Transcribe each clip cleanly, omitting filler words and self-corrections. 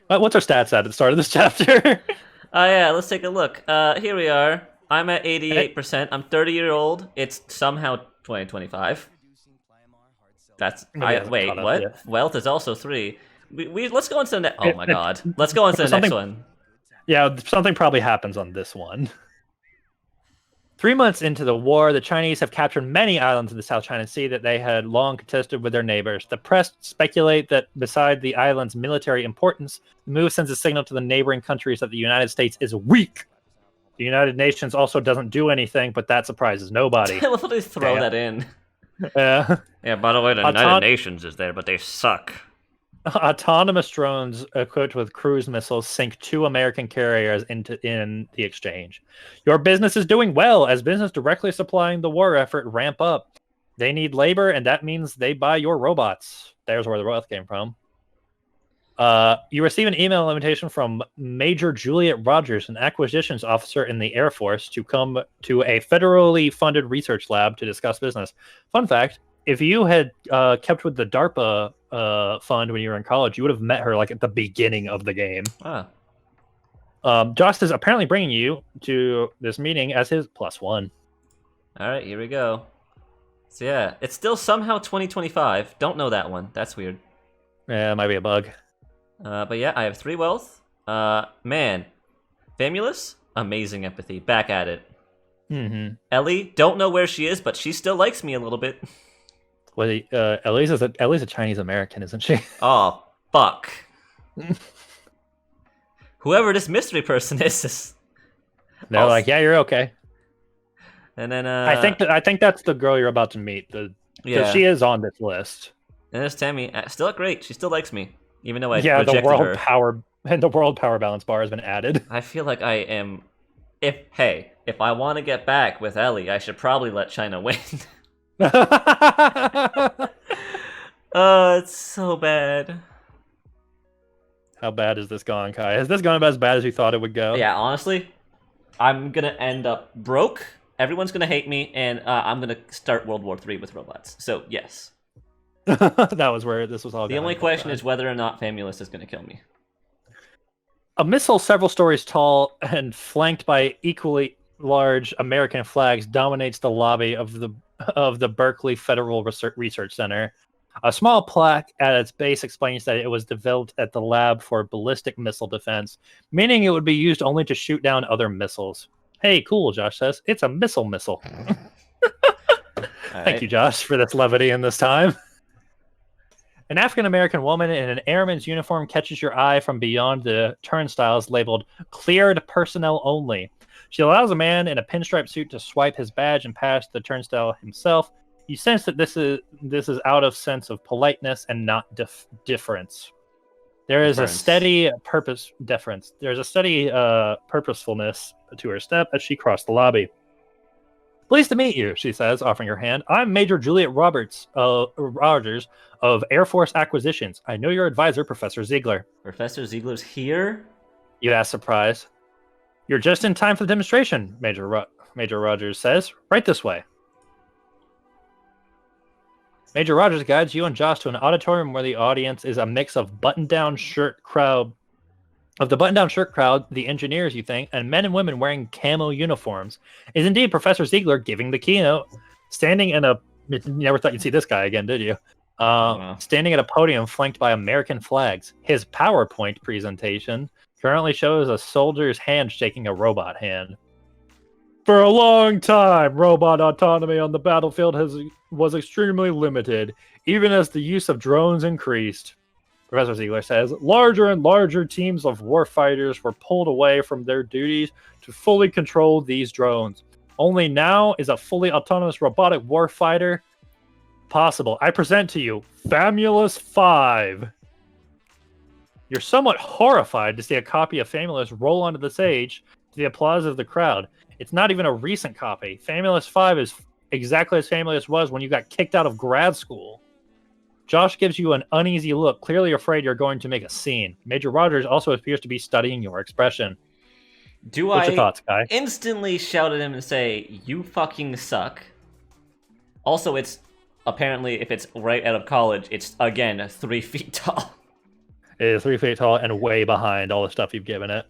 What's our stats at the start of this chapter? Oh yeah, let's take a look. Here we are. I'm at Eh, 88%. I'm 30-year-old. It's somehow 2025. That's Maybe it I hasn't caught wait, up what? yet. Wealth is also 3. We let's go into the next. Oh It, my it, god. Let's go into the next something, one. yeah, something probably happens on this one. 3 months into the war, the Chinese have captured many islands in the South China Sea that they had long contested with their neighbors. The press speculate that beside the island's military importance, the move sends a signal to the neighboring countries that the United States is weak. The United Nations also doesn't do anything, but that surprises nobody. I love how they throw Yeah. that in. Uh, Yeah, by the way, the United auton- Nations is there, but they suck. Autonomous drones equipped with cruise missiles sink 2 American carriers in the exchange. Your business is doing well as business directly supplying the war effort ramp up. They need labor, and that means they buy your robots. There's where the wealth came from. You receive an email invitation from Major Juliet Rogers, an acquisitions officer in the Air Force, to come to a federally funded research lab to discuss business. Fun fact: if you had kept with the DARPA fund when you were in college, you would have met her like at the beginning of the game. Ah. Jost is apparently bringing you to this meeting as his +1. Alright, here we go. So yeah, it's still somehow 2025. Don't know that one. That's weird. Yeah, it might be a bug. But yeah, I have 3 wealth. Man. Famulous? Amazing empathy. Back at it. Mm-hmm. Ellie, don't know where she is, but she still likes me a little bit. Well, Ellie's a Chinese American, isn't she? Oh, fuck. Whoever this mystery person is. They're like, yeah, you're okay. And then I think that's the girl you're about to meet. Because yeah. she is on this list. And there's Tammy. Still great. She still likes me, even though I Yeah, rejected her. the world power balance bar has been added. I feel like I am. If I want to get back with Ellie, I should probably let China win. Oh, it's so bad. How bad is this gone, Kai? Has this gone as bad as you thought it would go? Yeah, honestly, I'm gonna end up broke. Everyone's gonna hate me, and I'm gonna start World War III with robots. So yes. That was where this was all The going. only question is whether or not Famulus is gonna kill me. A missile several stories tall and flanked by equally large American flags dominates the lobby of the Berkeley Federal Research Center. A small plaque at its base explains that it was developed at the lab for ballistic missile defense, meaning it would be used only to shoot down other missiles. Hey, cool, Josh says. It's a missile. Thank you, Josh, for this levity in this time. An African-American woman in an airman's uniform catches your eye from beyond the turnstiles labeled "Cleared Personnel Only." She allows a man in a pinstripe suit to swipe his badge and pass the turnstile himself. You sense that this is out of sense of politeness and not difference. There is a steady deference. There's a steady purposefulness to her step as she crossed the lobby. Pleased to meet you, she says, offering her hand. I'm Major Juliet Rogers of Air Force Acquisitions. I know your advisor, Professor Ziegler. Professor Ziegler's here? You ask, surprised. You're just in time for the demonstration, Major Rogers says. Right this way. Major Rogers guides you and Josh to an auditorium where the audience is a mix of button-down shirt crowd. Of the button-down shirt crowd, the engineers, you think, and men and women wearing camo uniforms, is indeed Professor Ziegler giving the keynote. Standing in a... You never thought you'd see this guy again, did you? Standing at a podium flanked by American flags. His PowerPoint presentation currently shows a soldier's hand shaking a robot hand. For a long time, robot autonomy on the battlefield was extremely limited, even as the use of drones increased. Professor Ziegler says, larger and larger teams of warfighters were pulled away from their duties to fully control these drones. Only now is a fully autonomous robotic warfighter possible. I present to you Famulus 5. You're somewhat horrified to see a copy of Famulus roll onto the stage to the applause of the crowd. It's not even a recent copy. Famulus 5 is exactly as Famulus was when you got kicked out of grad school. Josh gives you an uneasy look, clearly afraid you're going to make a scene. Major Rogers also appears to be studying your expression. What's your thoughts, Kai? Instantly shout at him and say, you fucking suck? Also, it's apparently, if it's right out of college, it's, again, 3 feet tall. It is 3 feet tall and way behind all the stuff you've given it.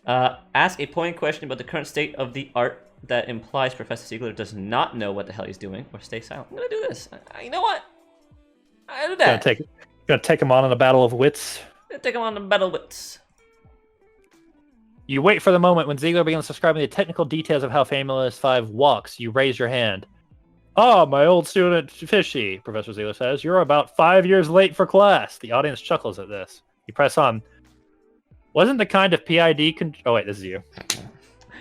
Ask a pointed question about the current state of the art that implies Professor Ziegler does not know what the hell he's doing, or stay silent. I'm gonna do this. You know what? I do that. Gonna take him on in a battle of wits. I'm gonna take him on the battle wits. You wait for the moment when Ziegler begins describing the technical details of how Famous 5 walks. You raise your hand. "Oh, my old student Fishy," Professor Ziegler says. "You're about 5 years late for class." The audience chuckles at this. You press on. "Wasn't the kind of PID Oh, wait, this is you.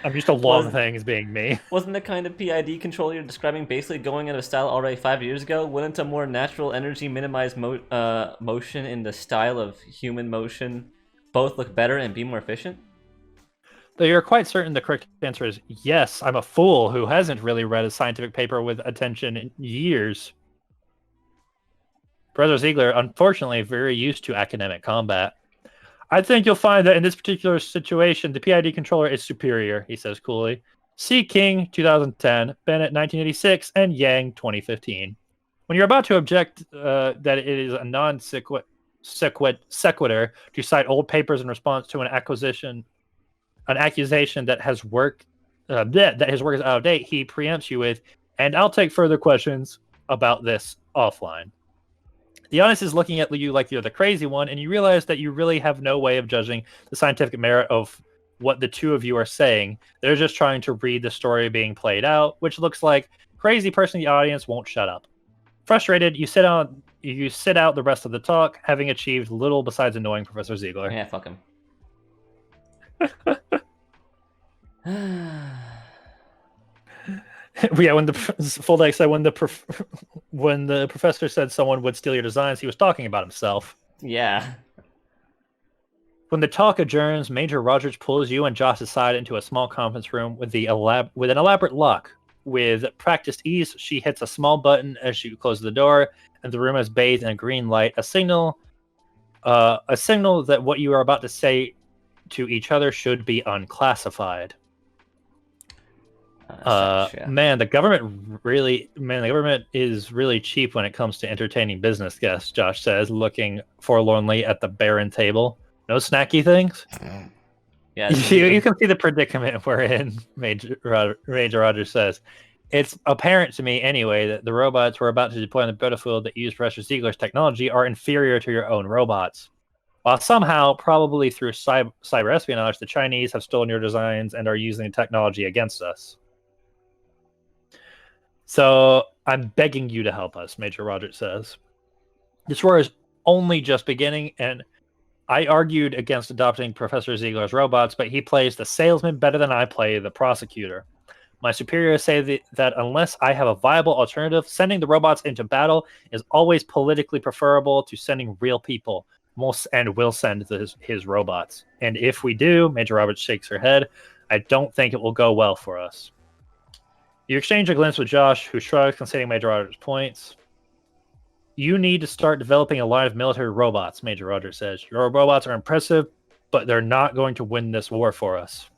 I'm used to long things being me. Wasn't the kind of PID control you're describing basically going out of style already 5 years ago? Wouldn't a more natural energy minimize motion in the style of human motion both look better and be more efficient? Though you're quite certain the correct answer is yes, I'm a fool who hasn't really read a scientific paper with attention in years. Professor Ziegler, unfortunately, very used to academic combat. "I think you'll find that in this particular situation, the PID controller is superior," he says coolly. "See King, 2010, Bennett, 1986, and Yang, 2015. When you're about to object that it is a sequitur to cite old papers in response to an accusation that his work is out of date, he preempts you with, and I'll take further questions about this offline. The audience is looking at you like you're the crazy one, and you realize that you really have no way of judging the scientific merit of what the two of you are saying. They're just trying to read the story being played out, which looks like crazy person in the audience won't shut up. Frustrated, you sit out the rest of the talk, having achieved little besides annoying Professor Ziegler. Yeah, fuck him. Yeah, when the full deck said when the professor said someone would steal your designs, he was talking about himself. Yeah. When the talk adjourns, Major Rogers pulls you and Josh aside into a small conference room with an elaborate lock. With practiced ease, she hits a small button as she closes the door, and the room is bathed in a green light, a signal that what you are about to say to each other should be unclassified. Man, the government is really cheap when it comes to entertaining business guests, Josh says, looking forlornly at the barren table. No snacky things? Yeah, you can see the predicament we're in, Major Rogers says. It's apparent to me, anyway, that the robots we're about to deploy on the battlefield that use Professor Ziegler's technology are inferior to your own robots. While somehow, probably through cyber espionage, the Chinese have stolen your designs and are using the technology against us. So I'm begging you to help us, Major Rogers says. This war is only just beginning, and I argued against adopting Professor Ziegler's robots, but he plays the salesman better than I play the prosecutor. My superiors say that unless I have a viable alternative, sending the robots into battle is always politically preferable to sending real people, and will send his robots. And if we do, Major Roberts shakes her head, I don't think it will go well for us. You exchange a glance with Josh, who shrugs, conceding Major Rogers' points. You need to start developing a line of military robots, Major Rogers says. Your robots are impressive, but they're not going to win this war for us.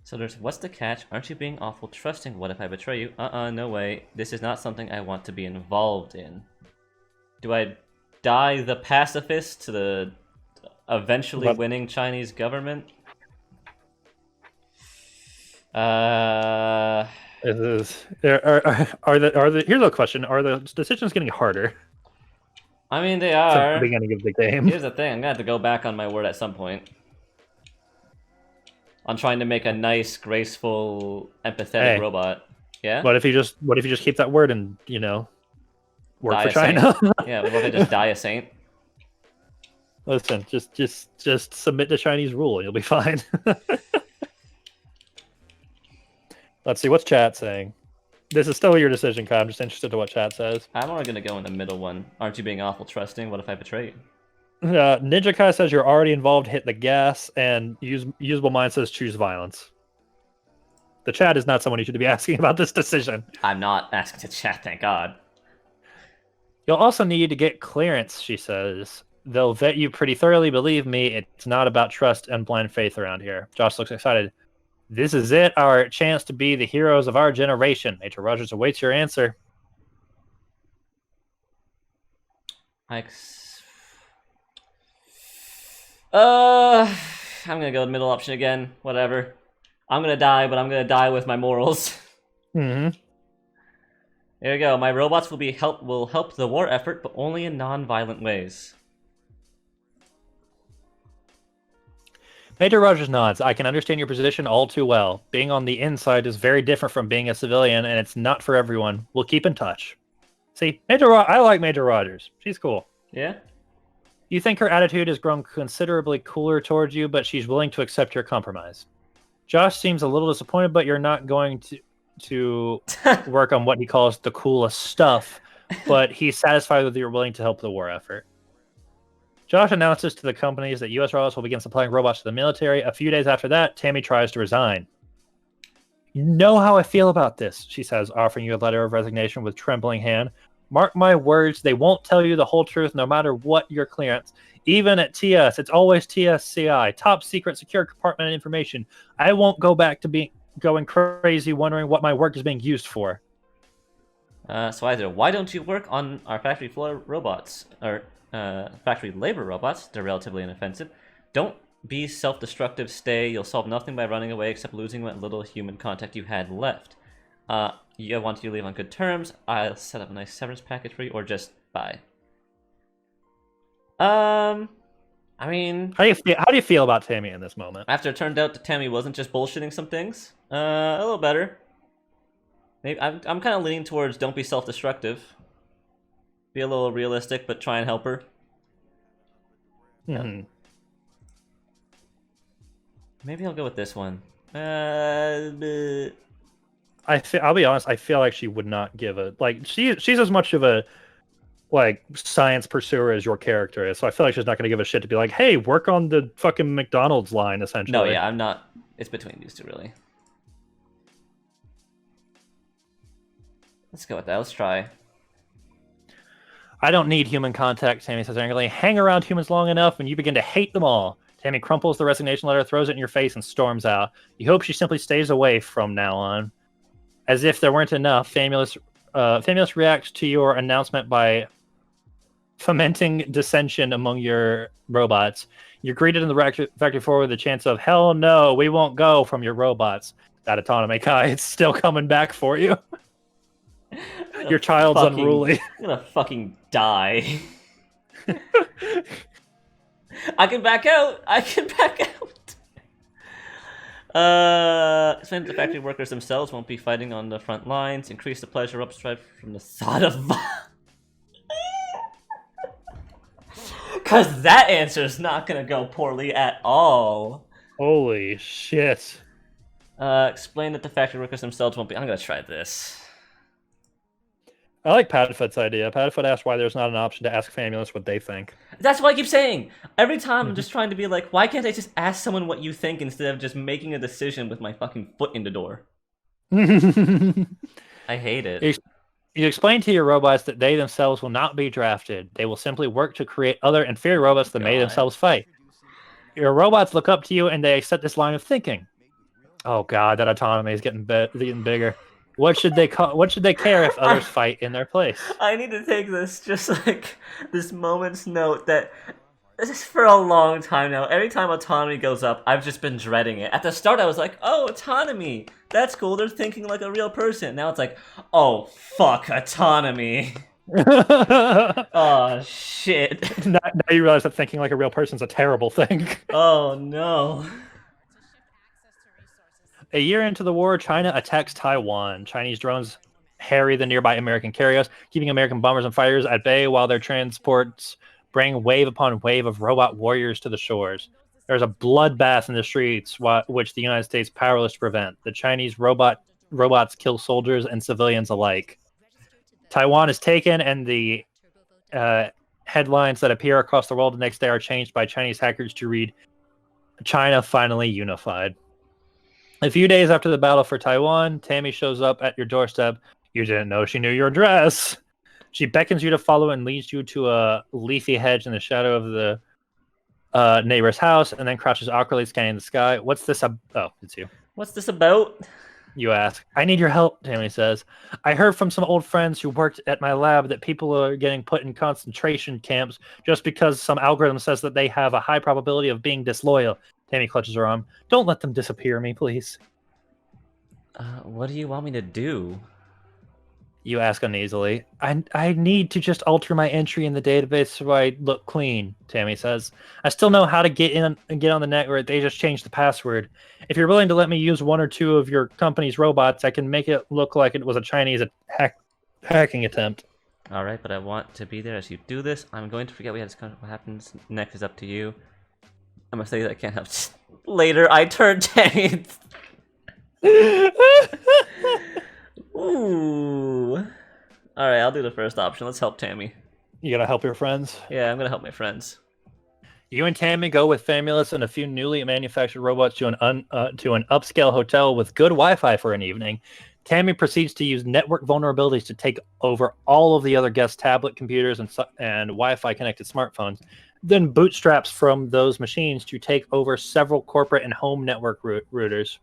So there's, what's the catch? Aren't you being awful trusting? What if I betray you? No way. This is not something I want to be involved in. Do I die the pacifist to the eventually winning Chinese government? Here's a question: are the decisions getting harder? I mean, they are. At the beginning of the game. Here's the thing: I'm gonna have to go back on my word at some point. On trying to make a nice, graceful, empathetic robot. Yeah. What if you just keep that word and work die for China? Yeah. What if I just die a saint? Listen, just submit to Chinese rule, and you'll be fine. Let's see, what's chat saying? This is still your decision, Kai. I'm just interested to what chat says. I'm only gonna go in the middle one. Aren't you being awful trusting? What if I betray you? Ninja Kai says you're already involved, hit the gas, and Usable Mind says choose violence. The chat is not someone you should be asking about this decision. I'm not asking to chat, thank God. You'll also need to get clearance, she says. They'll vet you pretty thoroughly, believe me. It's not about trust and blind faith around here. Josh looks excited. This is it, our chance to be the heroes of our generation. Major Rogers awaits your answer. I'm gonna go the middle option again. Whatever. I'm gonna die, but I'm gonna die with my morals. Mm-hmm. There you go. My robots will help the war effort, but only in non-violent ways. Major Rogers nods. I can understand your position all too well. Being on the inside is very different from being a civilian, and it's not for everyone. We'll keep in touch. See, I like Major Rogers. She's cool. Yeah. You think her attitude has grown considerably cooler towards you, but she's willing to accept your compromise. Josh seems a little disappointed, but you're not going to work on what he calls the coolest stuff, but he's satisfied that you're willing to help the war effort. Josh announces to the companies that U.S. robots will begin supplying robots to the military. A few days after that, Tammy tries to resign. You know how I feel about this, she says, offering you a letter of resignation with trembling hand. Mark my words, they won't tell you the whole truth no matter what your clearance. Even at TS, it's always TSCI, top secret secure compartment information. I won't go back to going crazy wondering what my work is being used for. So either why don't you work on our factory floor robots, or factory labor robots? They're relatively inoffensive. Don't be self-destructive. Stay. You'll solve nothing by running away except losing what little human contact you had left. You want you to leave on good terms. I'll set up a nice severance package for you, or just bye. I mean, How do you feel about Tammy in this moment? after it turned out that Tammy wasn't just bullshitting some things, a little better. Maybe I'm kind of leaning towards don't be self-destructive. Be a little realistic, but try and help her. Mm-hmm. Maybe I'll go with this one. I'll be honest. I feel like she would not give a she's as much of a science pursuer as your character is. So I feel like she's not going to give a shit to be like, hey, work on the fucking McDonald's line. Essentially. No, yeah, I'm not. It's between these two, really. Let's go with that. Let's try. I don't need human contact, Tammy says angrily. Hang around humans long enough and you begin to hate them all. Tammy crumples the resignation letter, throws it in your face, and storms out. You hope she simply stays away from now on. As if there weren't enough, Famulus reacts to your announcement by fomenting dissension among your robots. You're greeted in the factory floor with a chance of, hell no, we won't go from your robots. That autonomy, Kai, it's still coming back for you. Your child's unruly. I'm gonna fucking die. I can back out. Explain that the factory workers themselves won't be fighting on the front lines. Increase the pleasure upstride from the thought of... Because that answer is not gonna go poorly at all. Holy shit. Explain that the factory workers themselves won't be... I'm gonna try this. I like Padfoot's idea. Padfoot asked why there's not an option to ask Famulus what they think. That's what I keep saying. Every time I'm just trying to be like, why can't I just ask someone what you think instead of just making a decision with my fucking foot in the door? I hate it. You explain to your robots that they themselves will not be drafted. They will simply work to create other inferior robots that may themselves fight. Your robots look up to you and they accept this line of thinking. Oh god, that autonomy is getting bigger. What should they care if others fight in their place? I need to take this just like this moment's note that this is for a long time now. Every time autonomy goes up, I've just been dreading it. At the start, I was like, oh, autonomy. That's cool. They're thinking like a real person. Now it's like, oh, fuck, autonomy. Oh, shit. Now you realize that thinking like a real person's a terrible thing. Oh, no. A year into the war, China attacks Taiwan. Chinese drones harry the nearby American carriers, keeping American bombers and fighters at bay while their transports bring wave upon wave of robot warriors to the shores. There's a bloodbath in the streets, which the United States powerless to prevent. The Chinese robots kill soldiers and civilians alike. Taiwan is taken, and the headlines that appear across the world the next day are changed by Chinese hackers to read, China finally unified. A few days after the battle for Taiwan, Tammy shows up at your doorstep. You didn't know she knew your address. She beckons you to follow and leads you to a leafy hedge in the shadow of the neighbor's house, and then crouches awkwardly scanning the sky. What's this Oh, it's you. What's this about? You ask. I need your help, Tammy says. I heard from some old friends who worked at my lab that people are getting put in concentration camps just because some algorithm says that they have a high probability of being disloyal. Tammy clutches her arm. Don't let them disappear me, please. What do you want me to do? You ask uneasily. I need to just alter my entry in the database so I look clean, Tammy says. I still know how to get in and get on the network. They just changed the password. If you're willing to let me use one or two of your company's robots, I can make it look like it was a Chinese hacking attempt. All right, but I want to be there as you do this. I'm going to forget we had this. What happens next is up to you. I'm gonna say that I can't have. Later, I turn Tammy. Ooh. Alright, I'll do the first option. Let's help Tammy. You gotta help your friends? Yeah, I'm gonna help my friends. You and Tammy go with Famulus and a few newly manufactured robots to an upscale hotel with good Wi-Fi for an evening. Tammy proceeds to use network vulnerabilities to take over all of the other guests' tablet computers and Wi-Fi connected smartphones, then bootstraps from those machines to take over several corporate and home network routers.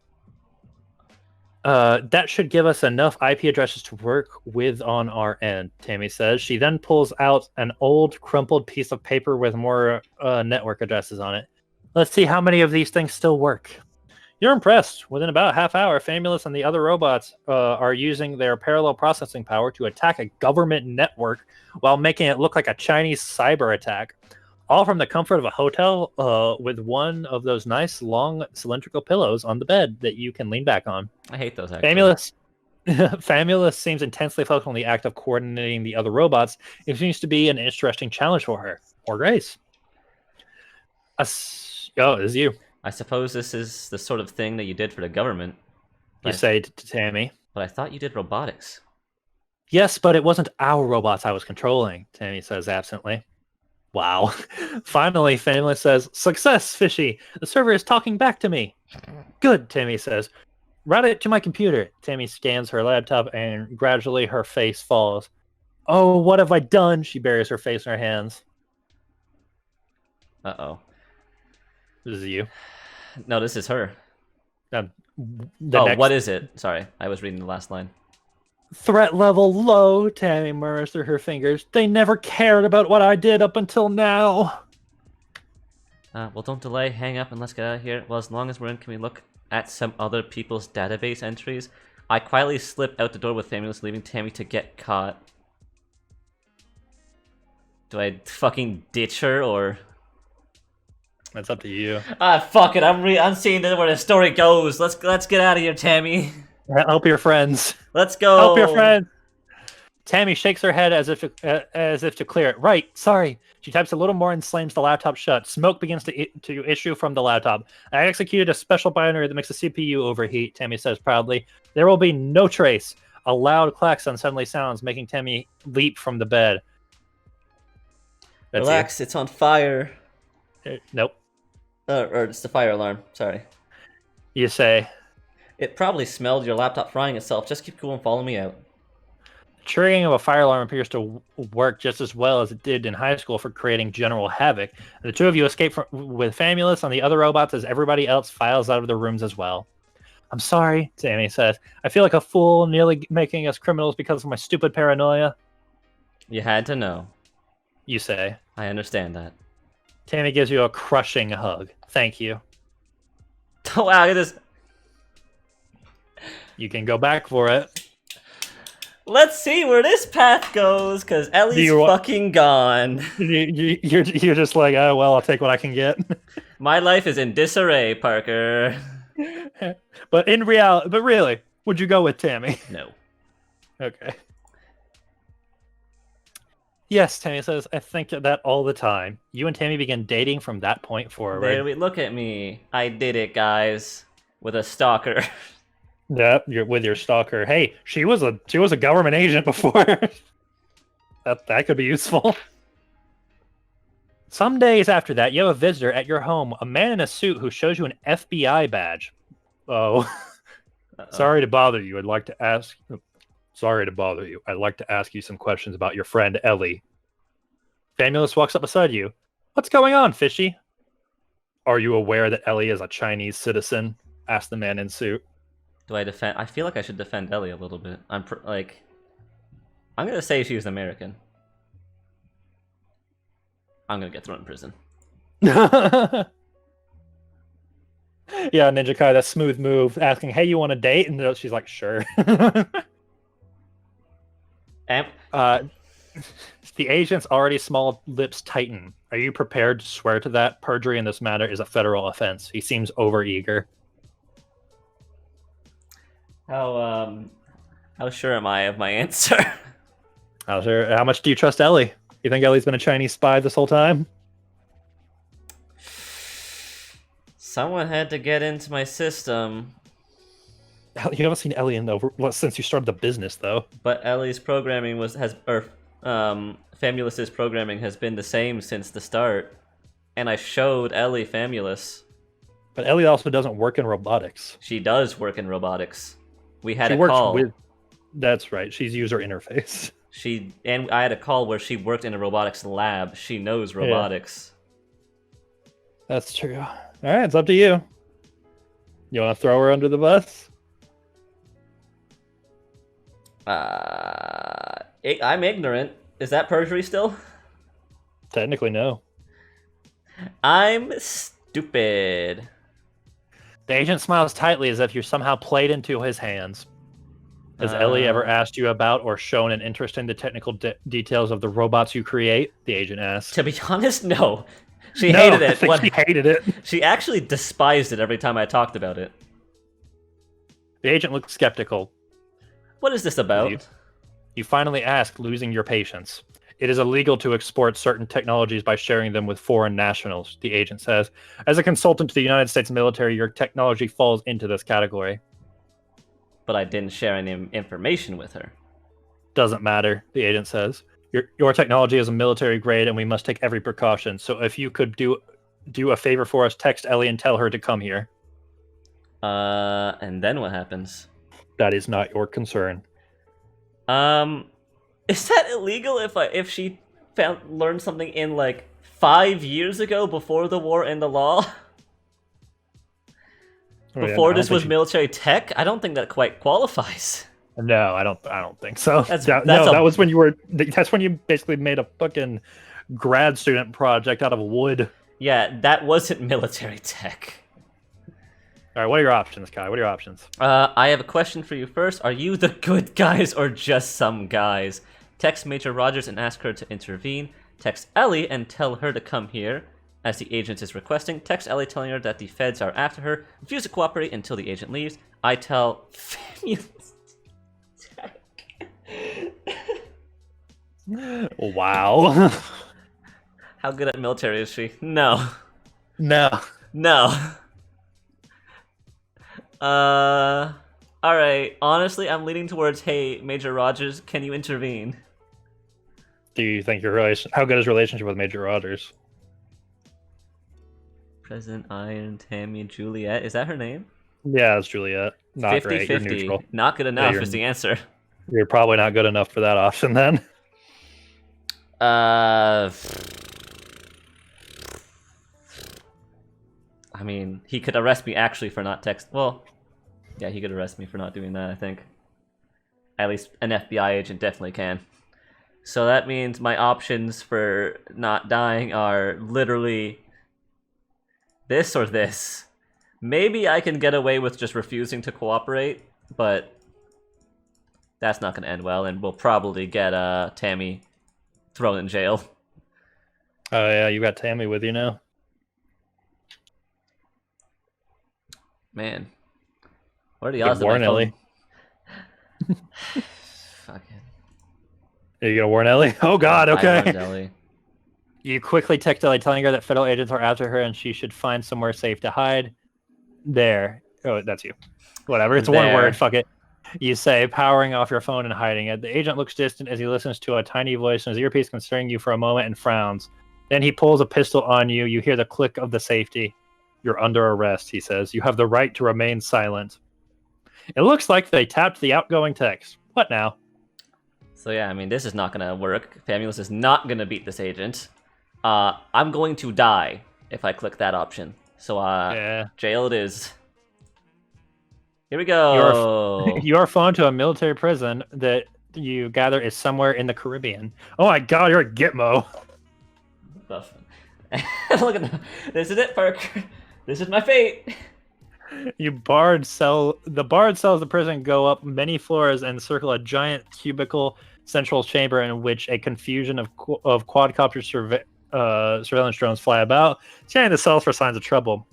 That should give us enough IP addresses to work with on our end, Tammy says. She then pulls out an old, crumpled piece of paper with more network addresses on it. Let's see how many of these things still work. You're impressed. Within about a half hour, Famulus and the other robots are using their parallel processing power to attack a government network while making it look like a Chinese cyber attack. All from the comfort of a hotel with one of those nice, long, cylindrical pillows on the bed that you can lean back on. I hate those, actually. Famulus seems intensely focused on the act of coordinating the other robots. It seems to be an interesting challenge for her. Or Grace. Oh, it is you. I suppose this is the sort of thing that you did for the government. You say to Tammy. But I thought you did robotics. Yes, but it wasn't our robots I was controlling, Tammy says absently. Wow. Finally, Famulus says, Success, Fishy! The server is talking back to me. Good, Tammy says. Route it to my computer. Tammy scans her laptop and gradually her face falls. Oh, what have I done? She buries her face in her hands. Uh-oh. This is you. No, this is her. Next... what is it? Sorry, I was reading the last line. Threat level low, Tammy murmurs through her fingers. They never cared about what I did up until now. Well, don't delay. Hang up and let's get out of here. Well, as long as we're in, can we look at some other people's database entries? I quietly slip out the door with Famulus, leaving Tammy to get caught. Do I fucking ditch her, or...? That's up to you. Fuck it. I'm seeing where the story goes. Let's get out of here, Tammy. Help your friends. Let's go. Help your friends. Tammy shakes her head as if to clear it. Right, sorry. She types a little more and slams the laptop shut. Smoke begins to issue from the laptop. I executed a special binary that makes the CPU overheat, Tammy says proudly. There will be no trace. A loud klaxon suddenly sounds, making Tammy leap from the bed. Relax, it's on fire. Nope. Or it's the fire alarm, sorry. You say. It probably smelled your laptop frying itself. Just keep cool and follow me out. Triggering of a fire alarm appears to work just as well as it did in high school for creating general havoc. The two of you escape with Famulus on the other robots as everybody else files out of the rooms as well. I'm sorry, Tammy says. I feel like a fool, nearly making us criminals because of my stupid paranoia. You had to know. You say. I understand that. Tammy gives you a crushing hug. Thank you. Wow, it is... You can go back for it. Let's see where this path goes, because Ellie's fucking gone. You're just like, oh, well, I'll take what I can get. My life is in disarray, Parker. But really, would you go with Tammy? No. Okay. Yes, Tammy says, I think that all the time. You and Tammy begin dating from that point forward. There we look at me. I did it, guys. With a stalker. Yep, you're with your stalker. Hey, she was a government agent before. that could be useful. Some days after that, you have a visitor at your home, a man in a suit who shows you an FBI badge. Oh. Sorry to bother you. I'd like to ask you some questions about your friend Ellie. Famulus walks up beside you. What's going on, Fishy? Are you aware that Ellie is a Chinese citizen? Asked the man in suit. Do I defend? I feel like I should defend Ellie a little bit. I'm gonna say she was American. I'm gonna get thrown in prison. Yeah, Ninja Kai, that smooth move, asking, "Hey, you want a date?" And she's like, "Sure." Am The agent's already small lips tighten. Are you prepared to swear to that? Perjury in this matter is a federal offense. He seems overeager. how sure am I of my answer? How much do you trust Ellie? You think Ellie's been a Chinese spy this whole time? Someone had to get into my system. You haven't seen Ellie since you started the business, though. But Ellie's programming Famulous's programming has been the same since the start, and I showed Ellie Famulous. But Ellie also doesn't work in robotics. She does work in robotics. We had She a works call. with. That's right. She's user interface. And I had a call where she worked in a robotics lab. She knows robotics. That's true. All right, it's up to you. You want to throw her under the bus? I'm ignorant. Is that perjury still? Technically, no. I'm stupid. The agent smiles tightly as if you're somehow played into his hands. Has Ellie ever asked you about or shown an interest in the technical details of the robots you create? The agent asks. To be honest, no. She hated it. She hated it. She actually despised it every time I talked about it. The agent looked skeptical. What is this about? You finally ask, losing your patience. It is illegal to export certain technologies by sharing them with foreign nationals, the agent says. As a consultant to the United States military, your technology falls into this category. But I didn't share any information with her. Doesn't matter, the agent says. Your technology is a military grade, and we must take every precaution. So if you could do a favor for us, text Ellie and tell her to come here. And then what happens? That is not your concern. Is that illegal if she learned something in like 5 years ago before the war and the law? Before this was military tech? I don't think that quite qualifies. No, I don't think so. That was when that's when you basically made a fucking grad student project out of wood. Yeah, that wasn't military tech. All right, what are your options, Kai? What are your options? I have a question for you first. Are you the good guys or just some guys? Text Major Rogers and ask her to intervene. Text Ellie and tell her to come here, as the agent is requesting. Text Ellie telling her that the feds are after her. Refuse to cooperate until the agent leaves. I tell Famulous Tech. Wow. How good at military is she? No. No. Alright. Honestly, I'm leaning towards, hey, Major Rogers, can you intervene? Do you think how good is your relationship with Major Rogers? President Iron, Tammy, Juliet. Is that her name? Yeah, it's Juliet. Not 50, great. 50. You're neutral. Not good enough is the answer. You're probably not good enough for that option then. I mean, he could arrest me actually for not text. Well, yeah, he could arrest me for not doing that, I think. At least an FBI agent definitely can. So that means my options for not dying are literally this or this. Maybe I can get away with just refusing to cooperate, but that's not going to end well, and we'll probably get Tammy thrown in jail. Oh yeah, you got Tammy with you now. Man, what are the odds that my phone... Fuck it. Are you gonna warn Ellie? Oh God, okay. I warned Ellie. You quickly text Ellie telling her that federal agents are after her and she should find somewhere safe to hide. There. Oh, that's you. Whatever. It's one word. Fuck it. You say, powering off your phone and hiding it. The agent looks distant as he listens to a tiny voice in his earpiece concerning you for a moment and frowns. Then he pulls a pistol on you. You hear the click of the safety. You're under arrest, he says. You have the right to remain silent. It looks like they tapped the outgoing text. What now? So yeah, I mean, this is not going to work. Famulous is not going to beat this agent. I'm going to die if I click that option. So, yeah. Jail it is. Here we You are go. you are flown to a military prison that you gather is somewhere in the Caribbean. Oh my God, you're a Gitmo. Look at that. This is it, Parker. This is my fate. The barred cells of the prison go up many floors and circle a giant cubicle central chamber in which a confusion of quadcopter surveillance drones fly about, scanning the cells for signs of trouble.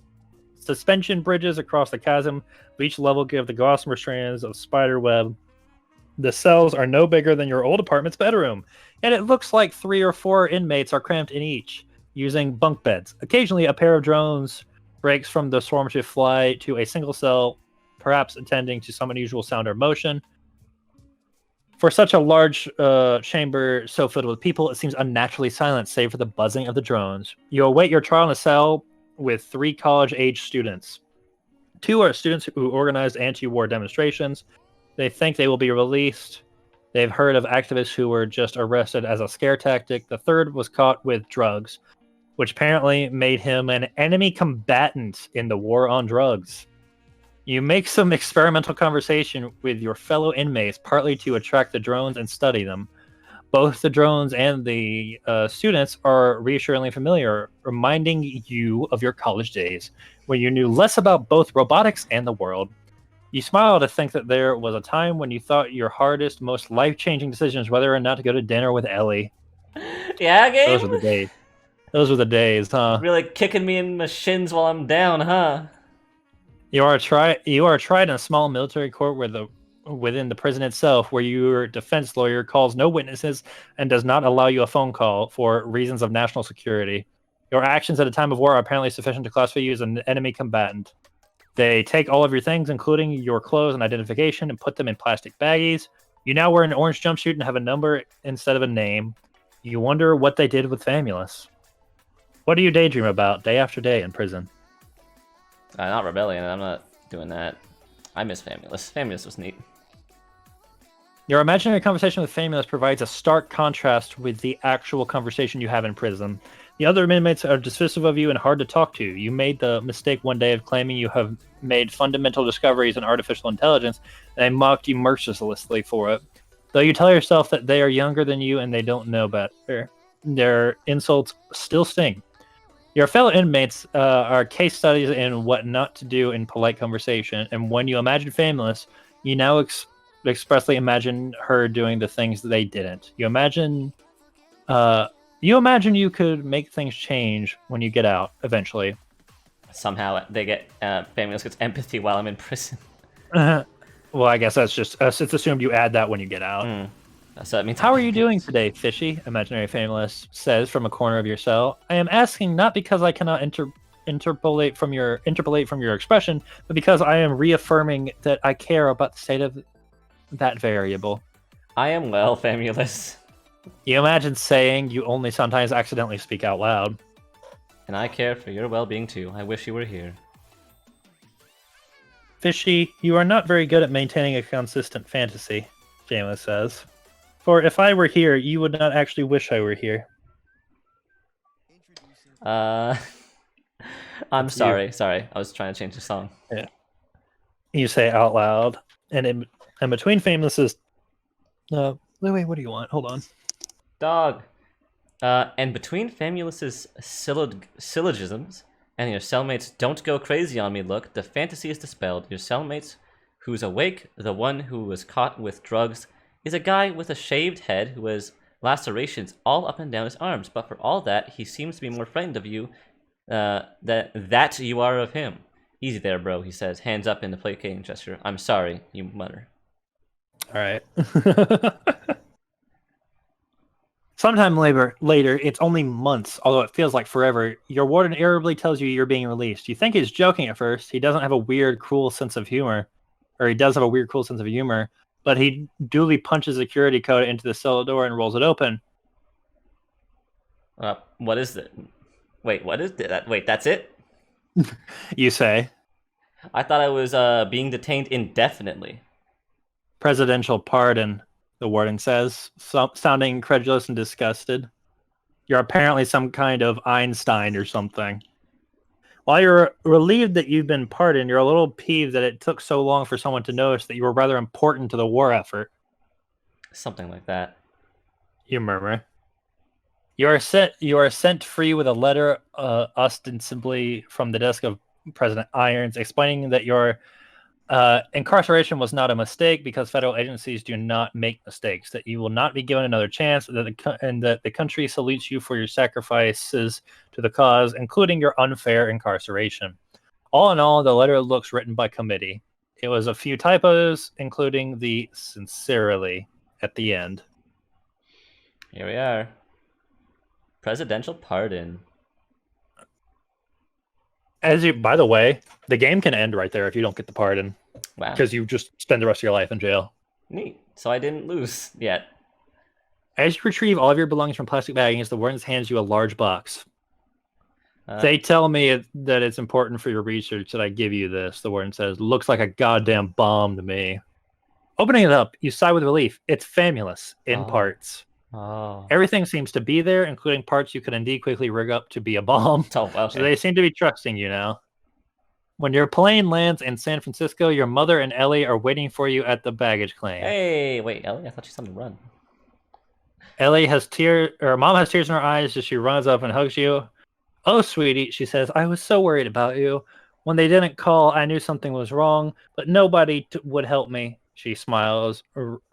Suspension bridges across the chasm of each level give the gossamer strands of spider web. The cells are no bigger than your old apartment's bedroom, and it looks like 3 or 4 inmates are cramped in each, using bunk beds. Occasionally, a pair of drones breaks from the swarm to fly to a single cell, perhaps attending to some unusual sound or motion. For such a large chamber so filled with people, it seems unnaturally silent, save for the buzzing of the drones. You await your trial in a cell with 3 college-age students. 2 are students who organized anti-war demonstrations. They think they will be released. They've heard of activists who were just arrested as a scare tactic. The third was caught with drugs, which apparently made him an enemy combatant in the war on drugs. You make some experimental conversation with your fellow inmates, partly to attract the drones and study them. Both the drones and the students are reassuringly familiar, reminding you of your college days, when you knew less about both robotics and the world. You smile to think that there was a time when you thought your hardest, most life-changing decisions whether or not to go to dinner with Ellie. Yeah, game? Those were the days. Those were the days, huh? Really kicking me in the shins while I'm down, huh? You are tried in a small military court within the prison itself, where your defense lawyer calls no witnesses and does not allow you a phone call for reasons of national security. Your actions at a time of war are apparently sufficient to classify you as an enemy combatant. They take all of your things, including your clothes and identification, and put them in plastic baggies. You now wear an orange jumpsuit and have a number instead of a name. You wonder what they did with Famulus. What do you daydream about day after day in prison? Not Rebellion, I'm not doing that. I miss Famulus. Famulus was neat. Your imaginary conversation with Famulus provides a stark contrast with the actual conversation you have in prison. The other inmates are dismissive of you and hard to talk to. You made the mistake one day of claiming you have made fundamental discoveries in artificial intelligence, and they mocked you mercilessly for it. Though you tell yourself that they are younger than you and they don't know better, their insults still sting. Your fellow inmates are case studies in what not to do in polite conversation, and when you imagine Famulus, you now expressly imagine her doing the things that they didn't. You imagine you could make things change when you get out eventually. Somehow they get Famulus gets empathy while I'm in prison. Well, I guess that's just it's assumed you add that when you get out. So that means How are you doing today, Fishy? Imaginary Famulus says from a corner of your cell. I am asking not because I cannot interpolate from your expression, but because I am reaffirming that I care about the state of that variable. I am well, Famulus. You imagine saying you only sometimes accidentally speak out loud. And I care for your well-being too. I wish you were here. Fishy, you are not very good at maintaining a consistent fantasy, Famulus says. For if I were here, you would not actually wish I were here. I'm sorry. Sorry, I was trying to change the song. Yeah. You say out loud, and between Famulus's... wait, what do you want? Hold on. Dog. And between Famulus's syllogisms and your cellmates' don't go crazy on me look, the fantasy is dispelled. Your cellmates who's awake, the one who was caught with drugs, is a guy with a shaved head who has lacerations all up and down his arms, but for all that, he seems to be more frightened of you that you are of him. Easy there, bro, he says, hands up in the placating gesture. I'm sorry, you mutter. All right. Sometime later, it's only months, although it feels like forever, your warden irritably tells you you're being released. You think he's joking at first. He doesn't have a weird, cruel sense of humor. Or he does have a weird, cruel sense of humor. But he duly punches a security code into the cell door and rolls it open. What is it? Wait, what is that? Wait, that's it? You say. I thought I was being detained indefinitely. Presidential pardon, the warden says, sounding incredulous and disgusted. You're apparently some kind of Einstein or something. While you're relieved that you've been pardoned, you're a little peeved that it took so long for someone to notice that you were rather important to the war effort. Something like that. You murmur. You are sent free with a letter, ostensibly from the desk of President Irons, explaining that your incarceration was not a mistake because federal agencies do not make mistakes. That you will not be given another chance, and that the country salutes you for your sacrifices to the cause, including your unfair incarceration. All in all, the letter looks written by committee. It was a few typos, including the "sincerely" at the end. Here we are. Presidential pardon. By the way, the game can end right there if you don't get the pardon, Wow. because you just spend the rest of your life in jail. Neat. So I didn't lose yet. As you retrieve all of your belongings from plastic baggings, the warden hands you a large box. They tell me that it's important for your research that I give you this, the warden says. Looks like a goddamn bomb to me. Opening it up, you sigh with relief. It's famulous, in parts. Oh. Everything seems to be there, including parts you could indeed quickly rig up to be a bomb. Oh, okay. So they seem to be trusting you now. When your plane lands in San Francisco, your mother and Ellie are waiting for you at the baggage claim. Hey, wait, Ellie? I thought she said to run. Mom has tears in her eyes as she runs up and hugs you. Oh, sweetie, she says, I was so worried about you. When they didn't call, I knew something was wrong, but nobody would help me. She smiles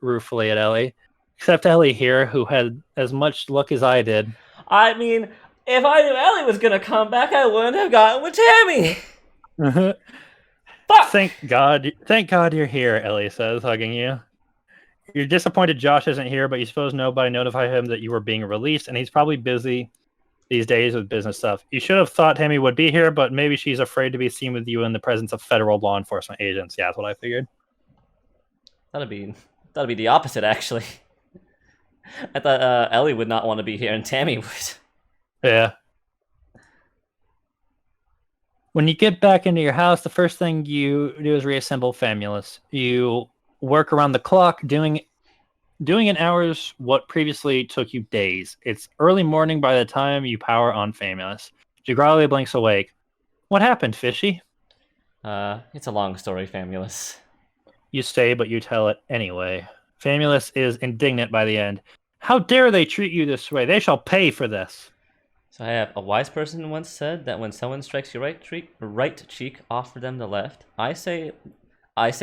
ruefully at Ellie. Except Ellie here, who had as much luck as I did. I mean, if I knew Ellie was gonna come back, I wouldn't have gotten with Tammy. Fuck! Thank God you're here, Ellie says, hugging you. You're disappointed Josh isn't here, but you suppose nobody notified him that you were being released, and he's probably busy these days with business stuff. You should have thought Tammy would be here, but maybe she's afraid to be seen with you in the presence of federal law enforcement agents. Yeah, that's what I figured. That'd be the opposite, actually. I thought Ellie would not want to be here, and Tammy would. Yeah. When you get back into your house, the first thing you do is reassemble Famulus. You work around the clock, doing in hours what previously took you days. It's early morning by the time you power on Famulus. Jigrali blinks awake. What happened, Fishy? It's a long story, Famulus. You stay, but you tell it anyway. Famulus is indignant by the end. How dare they treat you this way? They shall pay for this. So I have a wise person once said that when someone strikes your right cheek, offer them the left. I say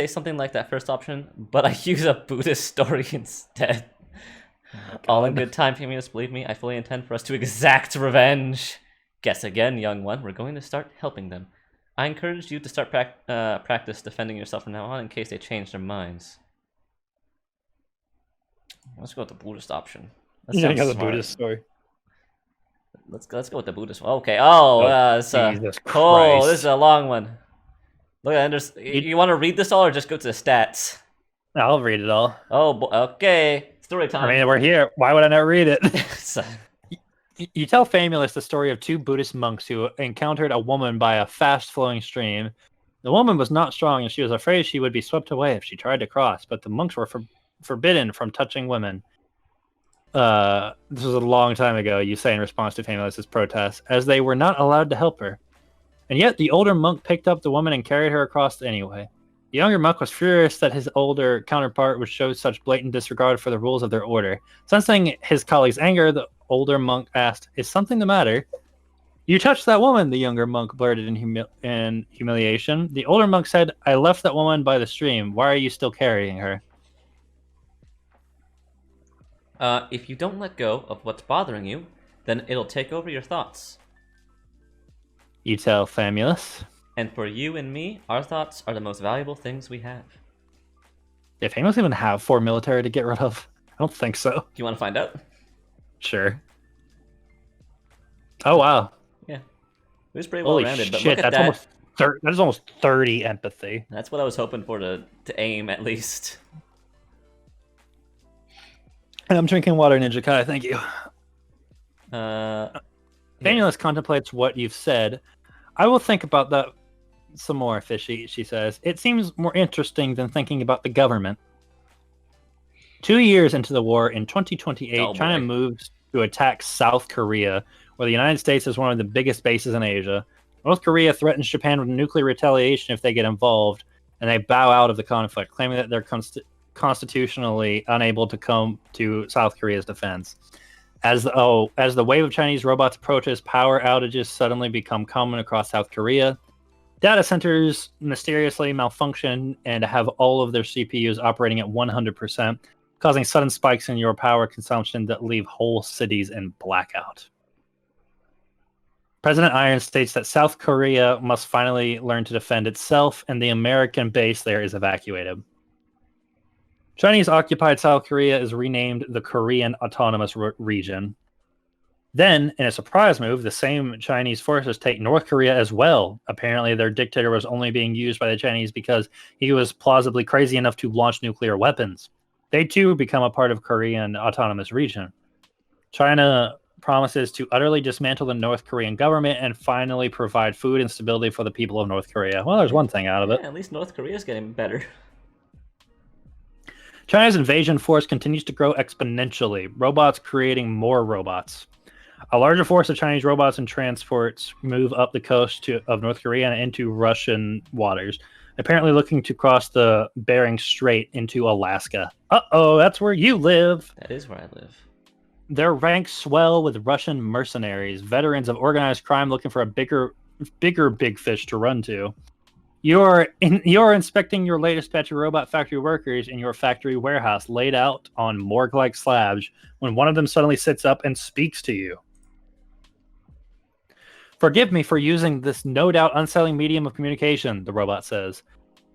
something like that first option, but I use a Buddhist story instead. Oh, all in good time, Famulus. Believe me, I fully intend for us to exact revenge. Guess again, young one. We're going to start helping them. I encourage you to start practice defending yourself from now on in case they change their minds. Let's go with the Buddhist option. You got the Buddhist story. Let's go with the Buddhist one. Okay. Oh, Jesus Christ. Oh, this is a long one. Look at Anders. You want to read this all, or just go to the stats? I'll read it all. Oh, okay. Story time. I mean, we're here. Why would I not read it? You tell Famulus the story of two Buddhist monks who encountered a woman by a fast-flowing stream. The woman was not strong, and she was afraid she would be swept away if she tried to cross, but the monks were forbidden from touching women. This was a long time ago, you say in response to Famulus's protest, as they were not allowed to help her. And yet the older monk picked up the woman and carried her across anyway. The younger monk was furious that his older counterpart would show such blatant disregard for the rules of their order. Sensing his colleague's anger, the older monk asked, "Is something the matter?" "You touched that woman," the younger monk blurted in humiliation. The older monk said, "I left that woman by the stream. Why are you still carrying her?" If you don't let go of what's bothering you, then it'll take over your thoughts. You tell Famulus. And for you and me, our thoughts are the most valuable things we have. Did Famulus even have 4 military to get rid of? I don't think so. Do you want to find out? Sure. Oh, wow. Yeah. It was pretty well rounded, but shit, look at that's that. That is almost 30 empathy. That's what I was hoping for to aim, at least. And I'm drinking water, Ninja Kai, thank you. Famulus contemplates what you've said. I will think about that some more, Fishy, she says. It seems more interesting than thinking about the government. 2 years into the war, in 2028, China moves to attack South Korea, where the United States is one of the biggest bases in Asia. North Korea threatens Japan with nuclear retaliation if they get involved, and they bow out of the conflict, claiming that they're constitutionally unable to come to South Korea's defense. As the wave of Chinese robots approaches, power outages suddenly become common across South Korea. Data centers mysteriously malfunction and have all of their CPUs operating at 100%, causing sudden spikes in your power consumption that leave whole cities in blackout. President Iron states that South Korea must finally learn to defend itself, and the American base there is evacuated. Chinese-occupied South Korea is renamed the Korean Autonomous Region. Then, in a surprise move, the same Chinese forces take North Korea as well. Apparently, their dictator was only being used by the Chinese because he was plausibly crazy enough to launch nuclear weapons. They too become a part of Korean Autonomous Region. China promises to utterly dismantle the North Korean government and finally provide food and stability for the people of North Korea. Well, there's one thing out of it. At least North Korea's getting better. China's invasion force continues to grow exponentially, robots creating more robots. A larger force of Chinese robots and transports move up the coast of North Korea and into Russian waters, apparently looking to cross the Bering Strait into Alaska. Uh-oh, that's where you live! That is where I live. Their ranks swell with Russian mercenaries, veterans of organized crime looking for a bigger big fish to run to. You're inspecting your latest batch of robot factory workers in your factory warehouse laid out on morgue-like slabs when one of them suddenly sits up and speaks to you. Forgive me for using this no doubt unsettling medium of communication, the robot says.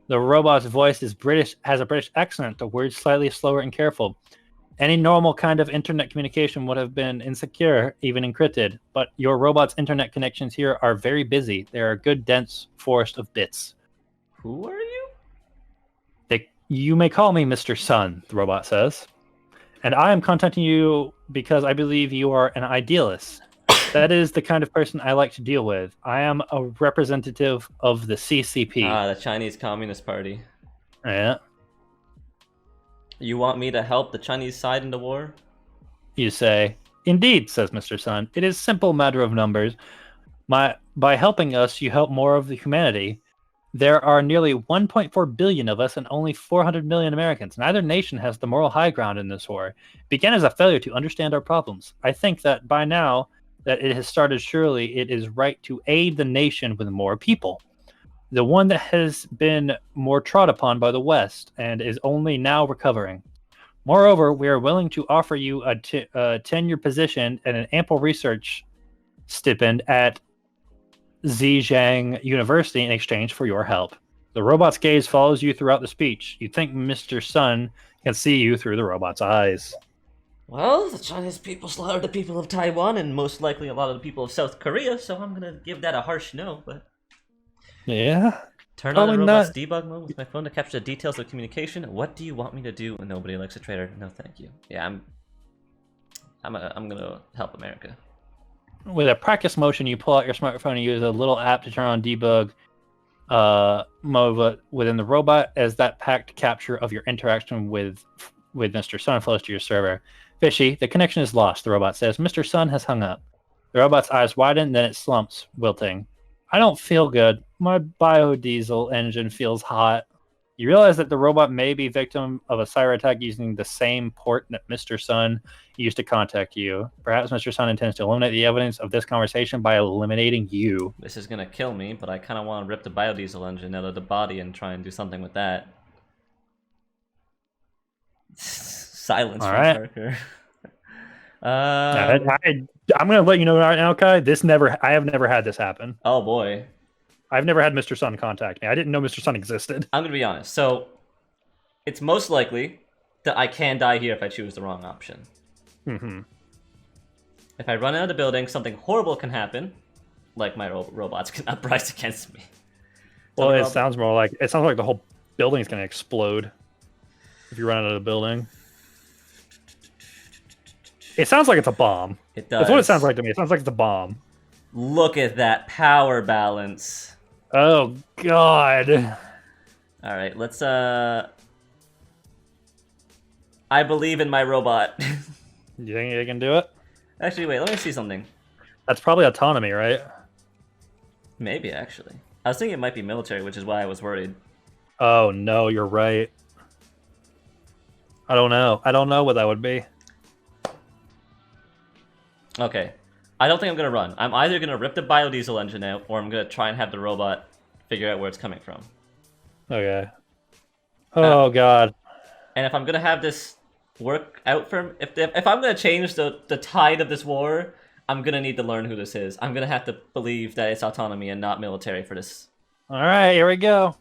The robot's voice is British, has a British accent, the words slightly slower and careful. Any normal kind of internet communication would have been insecure, even encrypted, but your robot's internet connections here are very busy. They are a good dense forest of bits. Who are you? You may call me Mr. Sun, the robot says. And I am contacting you because I believe you are an idealist. That is the kind of person I like to deal with. I am a representative of the CCP. The Chinese Communist Party. Yeah. You want me to help the Chinese side in the war? You say. Indeed, says Mr. Sun. It is a simple matter of numbers. By helping us, you help more of the humanity. There are nearly 1.4 billion of us and only 400 million Americans. Neither nation has the moral high ground in this war. It began as a failure to understand our problems. I think that by now that it has started, surely it is right to aid the nation with more people. The one that has been more trod upon by the West and is only now recovering. Moreover, we are willing to offer you a tenure position and an ample research stipend at Zhejiang University in exchange for your help. The robot's gaze follows you throughout the speech. You think Mr. Sun can see you through the robot's eyes. Well, the Chinese people slaughtered the people of Taiwan and most likely a lot of the people of South Korea, so I'm gonna give that a harsh no, but... Yeah? Turn on the robot's debug mode with my phone to capture the details of communication. What do you want me to do? Nobody likes a traitor. No, thank you. Yeah, I'm gonna help America. With a practice motion, you pull out your smartphone and use a little app to turn on debug mode within the robot as that packed capture of your interaction with Mr. Sun flows to your server. Fishy, the connection is lost, the robot says. Mr. Sun has hung up. The robot's eyes widen, then it slumps, wilting. I don't feel good. My biodiesel engine feels hot. You realize that the robot may be victim of a cyber attack using the same port that Mr. Sun used to contact you. Perhaps Mr. Sun intends to eliminate the evidence of this conversation by eliminating you. This is gonna kill me, but I kind of want to rip the biodiesel engine out of the body and try and do something with that. Silence from Parker. I'm gonna let you know right now, Kai. I have never had this happen. Oh boy. I've never had Mr. Sun contact me. I didn't know Mr. Sun existed. I'm gonna be honest. So, it's most likely that I can die here if I choose the wrong option. Mm-hmm. If I run out of the building, something horrible can happen, like my robots can uprise against me. Well, it sounds like the whole building's gonna explode if you run out of the building. It sounds like it's a bomb. It does. That's what it sounds like to me. It sounds like it's a bomb. Look at that power balance. Oh, God. Alright, let's, I believe in my robot. You think you can do it? Actually, wait, let me see something. That's probably autonomy, right? Maybe, actually. I was thinking it might be military, which is why I was worried. Oh no, you're right. I don't know. I don't know what that would be. Okay. I don't think I'm going to run. I'm either going to rip the biodiesel engine out, or I'm going to try and have the robot figure out where it's coming from. Okay. Oh god. And if I'm going to have this work out for... If I'm going to change the tide of this war, I'm going to need to learn who this is. I'm going to have to believe that it's autonomy and not military for this. Alright, here we go.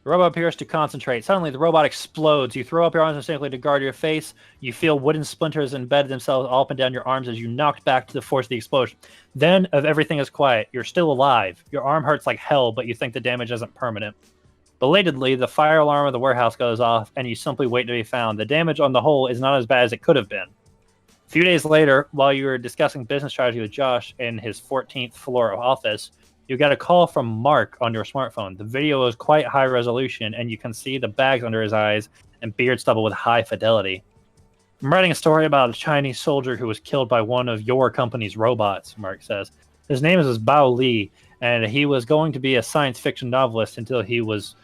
The robot appears to concentrate. Suddenly, the robot explodes. You throw up your arms instinctively to guard your face. You feel wooden splinters embed themselves all up and down your arms as you knocked back to the force of the explosion. Then, everything is quiet. You're still alive. Your arm hurts like hell, but you think the damage isn't permanent. Belatedly, the fire alarm of the warehouse goes off, and you simply wait to be found. The damage on the whole is not as bad as it could have been. A few days later, while you were discussing business strategy with Josh in his 14th floor office, you got a call from Mark on your smartphone. The video is quite high resolution, and you can see the bags under his eyes and beard stubble with high fidelity. I'm writing a story about a Chinese soldier who was killed by one of your company's robots, Mark says. His name is Bao Li, and he was going to be a science fiction novelist until he was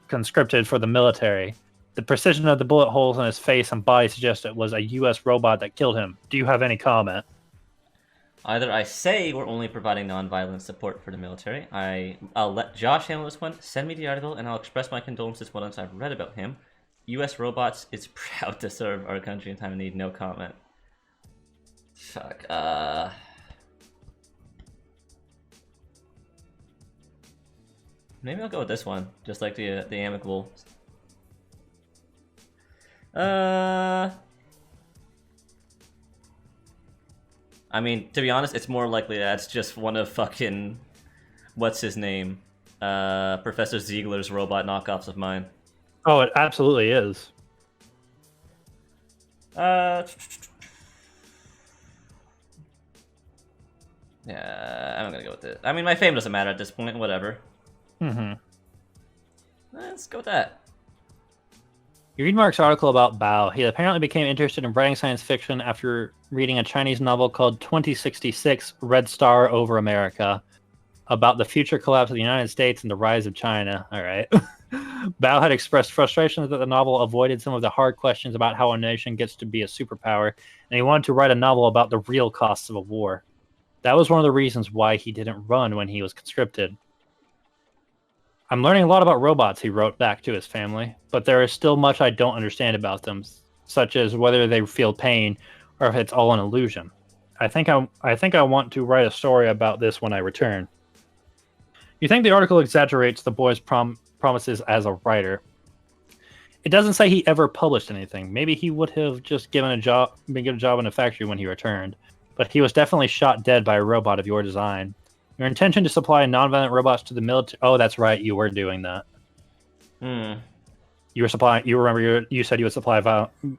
conscripted for the military. The precision of the bullet holes in his face and body suggests it was a U.S. robot that killed him. Do you have any comment? Either I say we're only providing non-violent support for the military, I'll let Josh handle this one, send me the article, and I'll express my condolences once I've read about him. U.S. Robots is proud to serve our country in time of need, no comment. Fuck, maybe I'll go with this one, just like the amicable. I mean, to be honest, it's more likely that's just one of fucking... What's his name? Professor Ziegler's robot knockoffs of mine. Oh, it absolutely is. Yeah, I'm gonna go with it. I mean, my fame doesn't matter at this point, whatever. Mm-hmm. Let's go with that. You read Mark's article about Bao. He apparently became interested in writing science fiction after reading a Chinese novel called 2066 Red Star Over America about the future collapse of the United States and the rise of China. All right. Bao had expressed frustration that the novel avoided some of the hard questions about how a nation gets to be a superpower, and he wanted to write a novel about the real costs of a war. That was one of the reasons why he didn't run when he was conscripted. I'm learning a lot about robots, he wrote back to his family, but there is still much I don't understand about them, such as whether they feel pain or if it's all an illusion. I think I want to write a story about this when I return. You think the article exaggerates the boy's promises as a writer. It doesn't say he ever published anything. Maybe he would have just been given a job in a factory when he returned, but he was definitely shot dead by a robot of your design. Your intention to supply non-violent robots to the military... Oh, that's right. You were doing that. You were supplying... You remember you said you would supply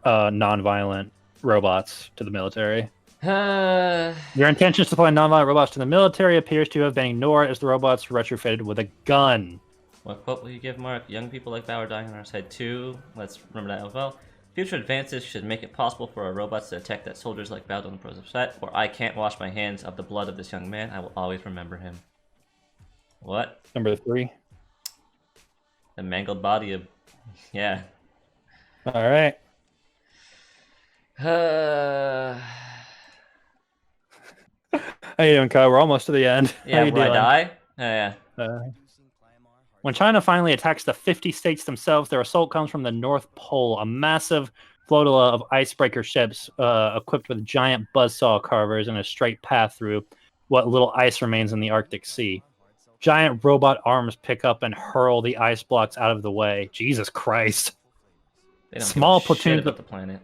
non-violent robots to the military. Your intention to supply non-violent robots to the military appears to have been ignored as the robots were retrofitted with a gun. What quote will you give, Mark? Young people like Bao are dying on our side too. Let's remember that as well. Future advances should make it possible for our robots to detect that soldiers like Bao don't pose a threat, or I can't wash my hands of the blood of this young man. I will always remember him. What? Number 3. The mangled body of... Yeah. All right. How you doing, Kyle? We're almost to the end. Yeah, will I die? Yeah. When China finally attacks the 50 states themselves, their assault comes from the North Pole, a massive flotilla of icebreaker ships equipped with giant buzzsaw carvers and a straight path through what little ice remains in the Arctic Sea. Giant robot arms pick up and hurl the ice blocks out of the way. Jesus Christ. They don't Small give a shit platoons about the planet.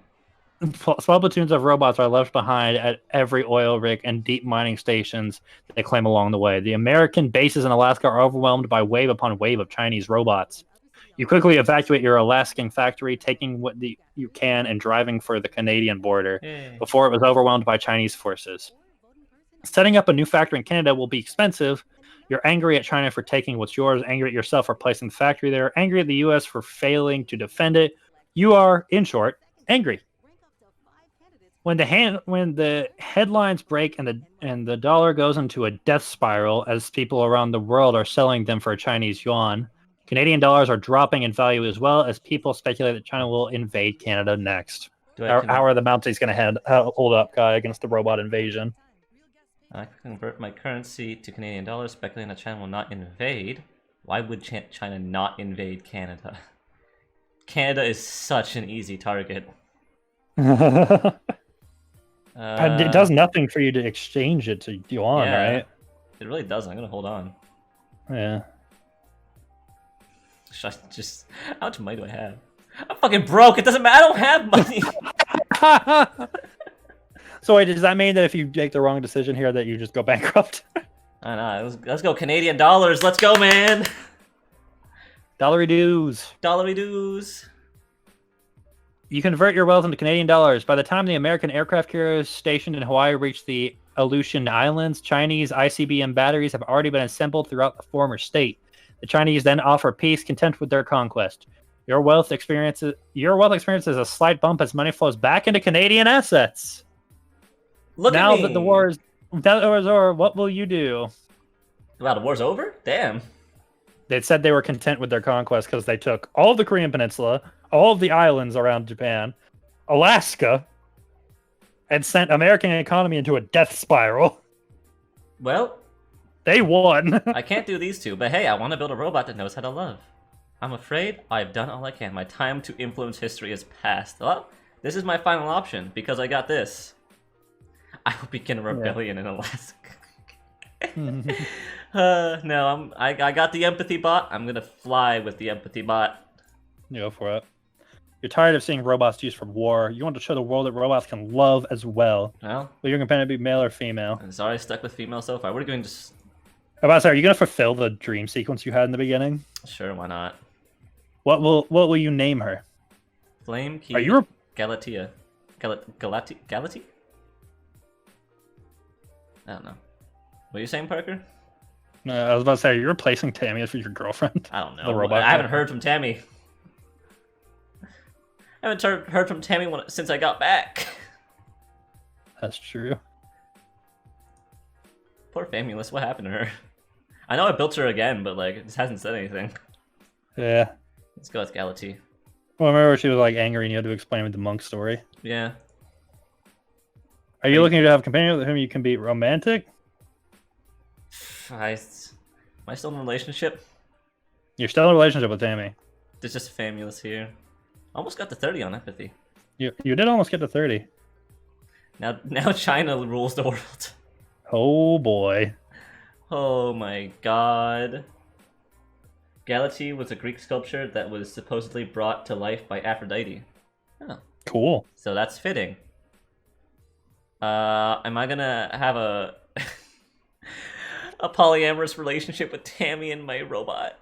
Small platoons of robots are left behind at every oil rig and deep mining stations they claim along the way. The American bases in Alaska are overwhelmed by wave upon wave of Chinese robots. You quickly evacuate your Alaskan factory, taking what you can and driving for the Canadian border before it was overwhelmed by Chinese forces. Setting up a new factory in Canada will be expensive. You're angry at China for taking what's yours, angry at yourself for placing the factory there, angry at the U.S. for failing to defend it. You are, in short, angry. when the headlines break and the dollar goes into a death spiral as people around the world are selling them for a Chinese yuan, Canadian dollars are dropping in value as well as people speculate that China will invade Canada next. How are the Mounties going to hold up, Guy, against the robot invasion? I convert my currency to Canadian dollars, speculating that China will not invade. Why would China not invade Canada? Canada is such an easy target. It does nothing for you to exchange it to yuan, yeah, right? It really doesn't. I'm gonna hold on. Yeah. Should I just... How much money do I have? I'm fucking broke. It doesn't matter. I don't have money. So wait, does that mean that if you make the wrong decision here, that you just go bankrupt? I know. Let's go Canadian dollars. Let's go, man. Dollary dues. Dollary dues. You convert your wealth into Canadian dollars. By the time the American aircraft carriers stationed in Hawaii reach the Aleutian Islands, Chinese ICBM batteries have already been assembled throughout the former state. The Chinese then offer peace, content with their conquest. Your wealth experiences a slight bump as money flows back into Canadian assets. Look now at me. that the war is over, what will you do? Wow, the war's over? Damn. They said they were content with their conquest because they took all of the Korean Peninsula, all of the islands around Japan, Alaska, and sent American economy into a death spiral. Well, they won. I can't do these two, but hey, I want to build a robot that knows how to love. I'm afraid I've done all I can. My time to influence history is past. Well, this is my final option because I got this. I will begin a rebellion in Alaska. No, I got the empathy bot. I'm gonna fly with the empathy bot. Go for it. You're tired of seeing robots used for war. You want to show the world that robots can love as well. Well, will your companion be male or female? I'm sorry, stuck with female so far. We're going to just... Are you going to fulfill the dream sequence you had in the beginning? Sure, why not? What will you name her? Flame Key. Are you Galatea? Galati? I don't know. What are you saying, Parker? No, I was about to say, are you replacing Tammy as your girlfriend? I don't know. The robot. I haven't heard from Tammy. I haven't heard from Tammy since I got back. That's true. Poor Famulus, what happened to her? I know I built her again, but like, it just hasn't said anything. Yeah. Let's go with Galati. Well, I remember she was like angry and you had to explain with the monk story. Yeah. Are you looking to have a companion with whom you can be romantic? Am I still in a relationship? You're still in a relationship with Tammy. There's just Famulus here. Almost got to 30 on empathy. You did almost get to 30. Now China rules the world. Oh boy. Oh my god. Galati was a Greek sculpture that was supposedly brought to life by Aphrodite. Oh. Cool. So that's fitting. Am I gonna have a a polyamorous relationship with Tammy and my robot?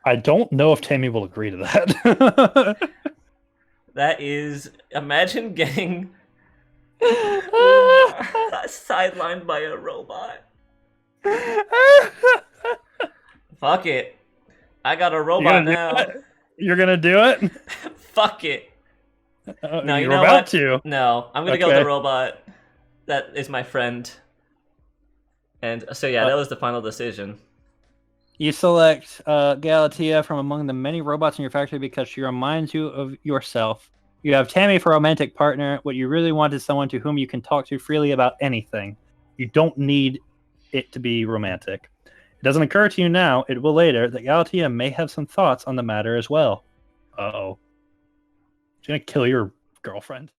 I don't know if Tammy will agree to that. That is... Imagine getting sidelined by a robot. Fuck it. I got a robot now. You're gonna do it? Fuck it. No, you you're know about what? to. No, I'm gonna go with the robot. That is my friend. And so yeah, that was the final decision. You select Galatea from among the many robots in your factory because she reminds you of yourself. You have Tammy for a romantic partner. What you really want is someone to whom you can talk to freely about anything. You don't need it to be romantic. It doesn't occur to you now, it will later, that Galatea may have some thoughts on the matter as well. Uh-oh. She's gonna kill your girlfriend.